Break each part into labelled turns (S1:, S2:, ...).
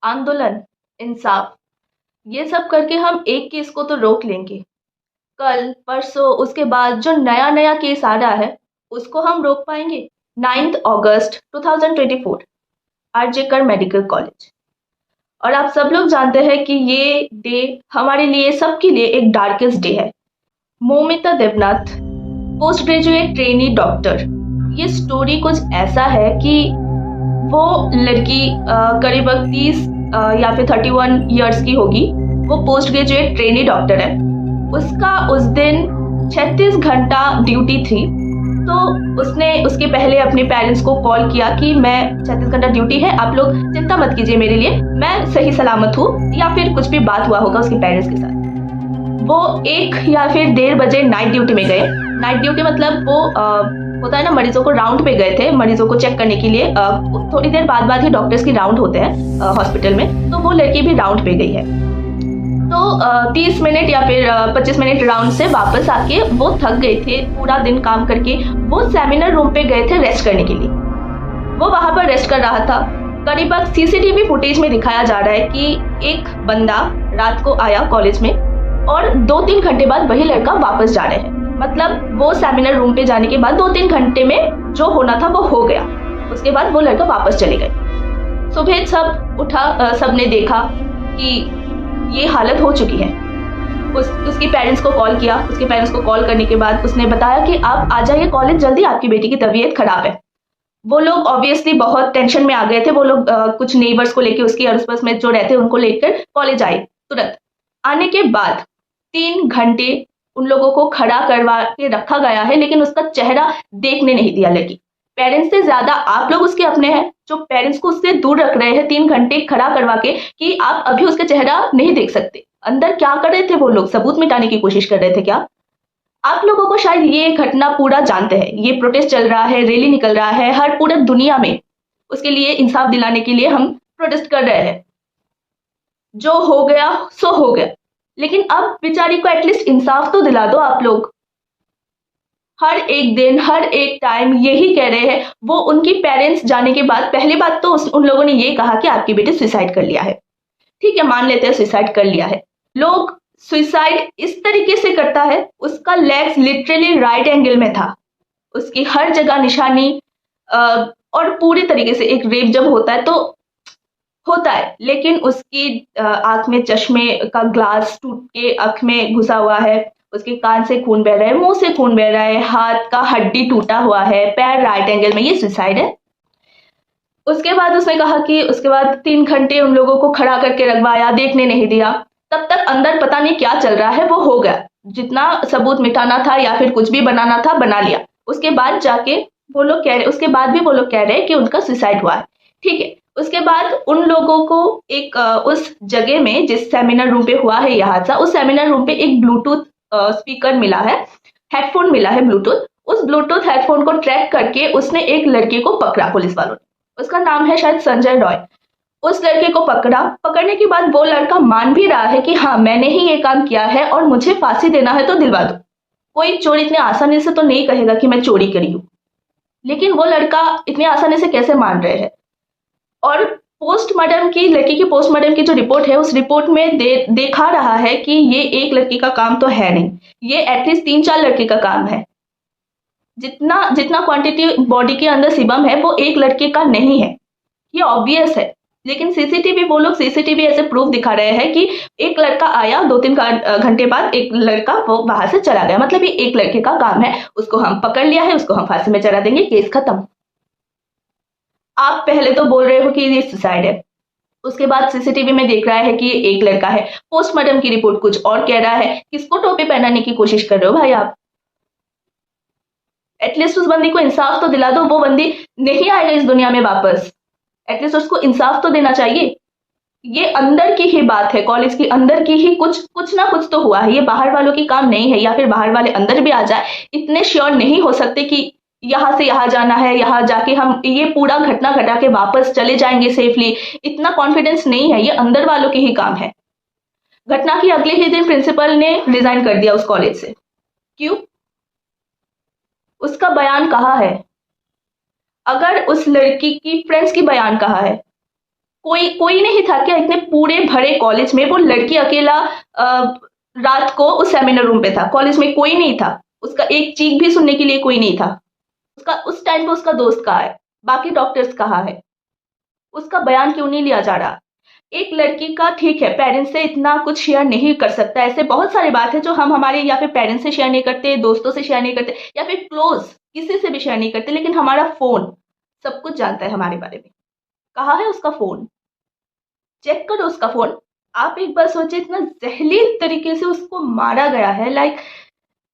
S1: आंदोलन, इंसाफ, ये सब करके हम एक केस को तो रोक लेंगे। कल परसों उसके बाद जो नया नया केस आ रहा है उसको हम रोक पाएंगे। 9 अगस्त 2024, आरजे कर मेडिकल कॉलेज। और आप सब लोग जानते हैं कि ये डे हमारे लिए, सबके लिए एक डार्केस्ट डे है। Moumita Debnath, post graduate trainee doctor. ये स्टोरी कुछ ऐसा है कि वो लड़की करीब 30 या फिर 31 ईयर्स की होगी। वो पोस्ट ग्रेजुएट ट्रेनी डॉक्टर है। उसका उस दिन 36 घंटा ड्यूटी थी। तो उसने उसके पहले अपने पेरेंट्स को कॉल किया कि मैं 36 घंटा ड्यूटी है, आप लोग चिंता मत कीजिए मेरे लिए, मैं सही सलामत हूँ, या फिर कुछ भी बात हुआ होगा उसके पेरेंट्स के साथ। वो 1 या फिर 1:30 बजे नाइट ड्यूटी में गए। नाइट ड्यूटी मतलब वो होता है ना, मरीजों को राउंड पे गए थे, मरीजों को चेक करने के लिए। थोड़ी देर बाद बाद ही डॉक्टर्स की राउंड होते हैं हॉस्पिटल में, तो वो लड़की भी राउंड पे गई है। तो 30 मिनट या फिर 25 मिनट राउंड से वापस आके वो थक गए थे पूरा दिन काम करके। वो सेमिनार रूम पे गए थे रेस्ट करने के लिए। वो वहां पर रेस्ट कर रहा था। करीब सीसीटीवी फुटेज में दिखाया जा रहा है कि एक बंदा रात को आया कॉलेज में और 2-3 घंटे बाद वही लड़का वापस जा रहे हैं। मतलब वो सेमिनार रूम पे जाने के बाद 2-3 घंटे में जो होना था वो हो गया। उसके बाद वो लड़का वापस चले गए। सुबह सब उठा, सबने देखा कि ये हालत हो चुकी है। उसके पेरेंट्स को कॉल किया। उसके पेरेंट्स को कॉल करने के बाद उसने बताया कि आप आ जाइए कॉलेज जल्दी, आपकी बेटी की तबीयत खराब है। वो लोग ऑब्वियसली बहुत टेंशन में आ गए थे। वो लोग कुछ नेबर्स को लेके, उसके आस पास में जो रहते उनको लेकर कॉलेज आए। तुरंत आने के बाद 3 घंटे उन लोगों को खड़ा करवा के रखा गया है, लेकिन उसका चेहरा देखने नहीं दिया लड़की। पेरेंट्स से ज्यादा आप लोग उसके अपने हैं, जो पेरेंट्स को उससे दूर रख रहे हैं 3 घंटे खड़ा करवा के कि आप अभी उसका चेहरा नहीं देख सकते। अंदर क्या कर रहे थे वो लोग? सबूत मिटाने की कोशिश कर रहे थे क्या? आप लोगों को शायद ये घटना पूरा जानते हैं। ये प्रोटेस्ट चल रहा है, रैली निकल रहा है हर पूरे दुनिया में। उसके लिए इंसाफ दिलाने के लिए हम प्रोटेस्ट कर रहे हैं। जो हो गया सो हो गया, लेकिन अब बेचारी को एटलीस्ट इंसाफ तो दिला दो आप लोग। हर एक दिन, हर एक टाइम यही कह रहे हैं। वो उनकी पेरेंट्स जाने के बाद पहली बात तो उन लोगों ने ये कहा कि आपकी बेटी सुसाइड कर लिया है। ठीक है, मान लेते हैं सुसाइड कर लिया है। लोग सुसाइड इस तरीके से करता है, उसका लेग्स लिटरली राइट एंगल में था, उसकी हर जगह निशानी, और पूरी तरीके से एक रेप जब होता है तो होता है, लेकिन उसकी आंख में चश्मे का ग्लास टूट के आंख में घुसा हुआ है, उसके कान से खून बह रहा है, मुंह से खून बह रहा है, हाथ का हड्डी टूटा हुआ है, पैर राइट एंगल में, ये सुसाइड है। उसके बाद उसने कहा कि उसके बाद 3 घंटे उन लोगों को खड़ा करके रखवाया, देखने नहीं दिया। तब तक अंदर पता नहीं क्या चल रहा है, वो हो गया। जितना सबूत मिटाना था या फिर कुछ भी बनाना था बना लिया। उसके बाद जाके वो लोग कह रहे, उसके बाद भी वो लोग कह रहे हैं कि उनका सुसाइड हुआ है। ठीक है, उसके बाद उन लोगों को एक उस जगह में जिस सेमिनार रूम पे हुआ है यह हादसा, उस सेमिनार रूम पे एक ब्लूटूथ स्पीकर मिला है, हेडफोन मिला है ब्लूटूथ। उस ब्लूटूथ हेडफोन को ट्रैक करके उसने एक लड़के को पकड़ा, पुलिस वालों ने। उसका नाम है शायद संजय रॉय। उस लड़के को पकड़ा। पकड़ने के बाद वो लड़का मान भी रहा है कि हाँ मैंने ही ये काम किया है और मुझे फांसी देना है तो दिलवा दो। कोई चोर इतने आसानी से तो नहीं कहेगा कि मैं चोरी करी हूं, लेकिन वो लड़का इतने आसानी से कैसे मान रहे हैं? और पोस्टमार्टम की, लड़की की पोस्टमार्टम की जो रिपोर्ट है, उस रिपोर्ट में देखा रहा है कि ये एक लड़की का काम तो है नहीं, ये एटलीस्ट 3-4 लड़के का काम है। जितना जितना क्वांटिटी बॉडी के अंदर सीबम है वो एक लड़के का नहीं है, ये ऑब्वियस है। लेकिन सीसीटीवी, वो लोग सीसीटीवी ऐसे प्रूफ दिखा रहे हैं कि एक लड़का आया, 2-3 घंटे बाद एक लड़का वो वहां से चला गया। मतलब ये एक लड़के का काम है, उसको हम पकड़ लिया है, उसको हम फांसी में चढ़ा देंगे, केस खत्म। आप पहले तो बोल रहे हो कि ये सुसाइड है, उसके बाद सीसीटीवी में देख रहा है कि ये एक लड़का है, पोस्टमार्टम की रिपोर्ट कुछ और कह रहा है। किसको टोपी पहनाने की कोशिश कर रहे हो भाई आप? एटलीस्ट उस बंदी को इंसाफ तो दिला दो। वो बंदी नहीं आएगा इस दुनिया में वापस, एटलीस्ट उसको इंसाफ तो देना चाहिए। ये अंदर की ही बात है, कॉलेज की अंदर की ही कुछ ना कुछ तो हुआ है। ये बाहर वालों की काम नहीं है, या फिर बाहर वाले अंदर भी आ जाए। इतने श्योर नहीं हो सकते कि यहाँ से यहाँ जाना है, यहाँ जाके हम ये पूरा घटना घटा के वापस चले जाएंगे सेफली। इतना कॉन्फिडेंस नहीं है, ये अंदर वालों की ही काम है। घटना के अगले ही दिन प्रिंसिपल ने रिजाइन कर दिया उस कॉलेज से। क्यों? उसका बयान कहाँ है? अगर उस लड़की की फ्रेंड्स की बयान कहाँ है? कोई कोई नहीं था क्या इतने पूरे भरे कॉलेज में? वो लड़की अकेला रात को उस सेमिनार रूम पे था, कॉलेज में कोई नहीं था, उसका एक चीख भी सुनने के लिए कोई नहीं था। उसका उस टाइम पे उसका दोस्त कहाँ है, बाकी डॉक्टर्स कहाँ है, उसका बयान क्यों नहीं लिया जा रहा? एक लड़की का ठीक है पेरेंट्स से इतना कुछ शेयर नहीं कर सकता, ऐसे बहुत सारी बात है जो हम हमारे या फिर पेरेंट्स से शेयर नहीं करते, दोस्तों से शेयर नहीं करते, या फिर क्लोज किसी से भी शेयर नहीं करते, लेकिन हमारा फोन सब कुछ जानता है हमारे बारे में। कहाँ है उसका फोन? चेक करो उसका फोन। आप एक बार सोचिए, इतना जहरीली तरीके से उसको मारा गया है, लाइक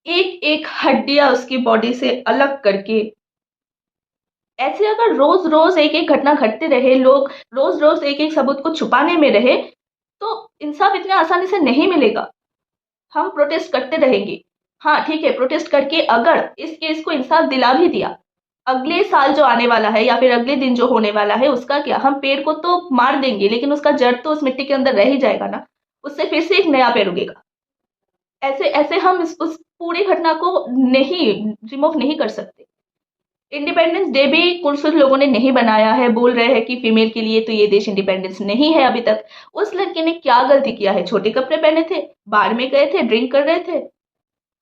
S1: एक एक हड्डियां उसकी बॉडी से अलग करके। ऐसे अगर रोज रोज एक एक घटना घटते रहे, लोग रोज रोज एक एक सबूत को छुपाने में रहे, तो इंसाफ इतने आसानी से नहीं मिलेगा। हम प्रोटेस्ट करते रहेंगे। हाँ ठीक है, प्रोटेस्ट करके अगर इस केस को इंसाफ दिला भी दिया, अगले साल जो आने वाला है या फिर अगले दिन जो होने वाला है उसका क्या? हम पेड़ को तो मार देंगे लेकिन उसका जड़ तो उस मिट्टी के अंदर रह ही जाएगा ना, उससे फिर से एक नया पेड़ उगेगा। ऐसे ऐसे हम उस पूरी घटना को नहीं रिमूव नहीं कर सकते। इंडिपेंडेंस डे भी कुछ लोगों ने नहीं बनाया है, बोल रहे हैं कि फीमेल के लिए तो ये देश इंडिपेंडेंस नहीं है अभी तक। उस लड़के ने क्या गलती किया है? छोटे कपड़े पहने थे, बार में गए थे, ड्रिंक कर रहे थे।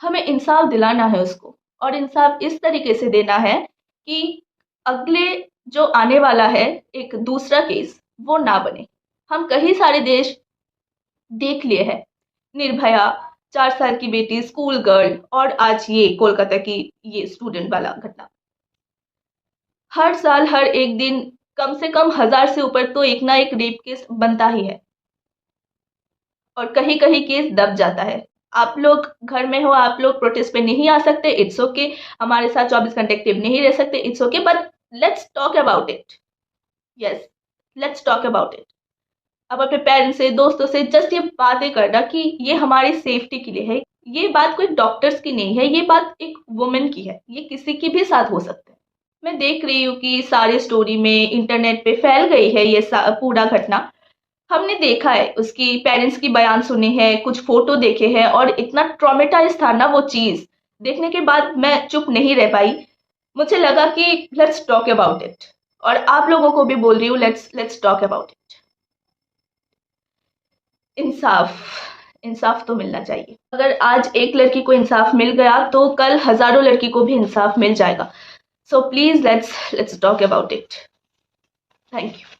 S1: हमें इंसाफ दिलाना है उसको, और इंसाफ इस तरीके से देना है कि अगले जो आने वाला है एक दूसरा केस वो ना बने। हम कई सारे देश देख लिए हैं, निर्भया, 4 साल की बेटी, स्कूल गर्ल, और आज ये कोलकाता की ये स्टूडेंट वाला घटना। हर साल हर एक दिन कम से कम 1000 से ऊपर तो एक ना एक रेप केस बनता ही है, और कहीं कहीं केस दब जाता है। आप लोग घर में हो, आप लोग प्रोटेस्ट पे नहीं आ सकते, इट्स ओके। हमारे साथ 24 घंटे एक्टिव नहीं रह सकते, it's okay, but let's talk about it. Yes, let's talk about it. अब अपने पेरेंट्स से, दोस्तों से जस्ट ये बातें करना कि ये हमारी सेफ्टी के लिए है। ये बात कोई डॉक्टर्स की नहीं है, ये बात एक वुमेन की है, ये किसी की भी साथ हो सकता है। मैं देख रही हूँ कि सारी स्टोरी में इंटरनेट पे फैल गई है ये पूरा घटना। हमने देखा है, उसकी पेरेंट्स की बयान सुने हैं, कुछ फोटो देखे हैं, और इतना ट्रॉमेटाइज था ना वो चीज देखने के बाद मैं चुप नहीं रह पाई। मुझे लगा कि लेट्स टॉक अबाउट इट, और आप लोगों को भी बोल रही हूँ लेट्स टॉक अबाउट इट। इंसाफ, इंसाफ तो मिलना चाहिए। अगर आज एक लड़की को इंसाफ मिल गया तो कल हजारों लड़की को भी इंसाफ मिल जाएगा। So please let's talk about it. Thank you.